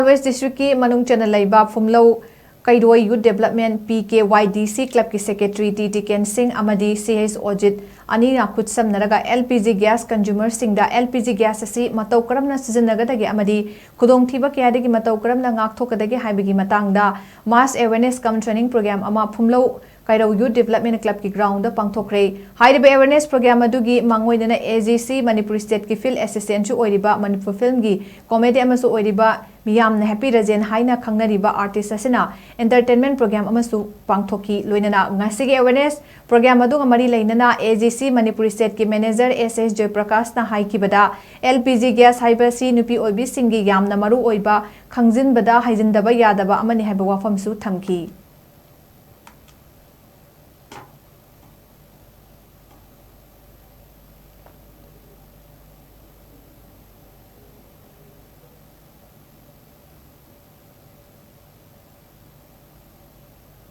West District की Manung Channa Leiba Phumlou Keiroi Youth Development Pkydc Club की Secretary T.TIKEN SINGH AMADI CH.OJIT ANIGA KHUTSAMNARAGA LPG gas consumer SINGH LPG gas asi MATOU KARAMNA SIJINNADAGE AMADI KHUDONG THIBA KYADAGI MATOU KARAMNA NGAKTHOKKADAGE HAIBAGI MATANGDA mass awareness cum training program ama Phumlou Keiroi Youth Development Club की ground PANGTHOKHRE HAIBA awareness program adugi mangoidana AGC Manipur State की field assistant chu oiriba Manipur film gi comedy amasu oiriba miyamna happy rajen haina khangnariba artist asina entertainment program amasu pangthoki loinana ngasigi awareness program adu mari leinana AGC Manipur State ki manager SS Joy Prakash na haikibada LPG gas haiba si nupi oibi singi yamna maru oiba khangjin bada haijindaba yadaba amani haiba wafam su thamki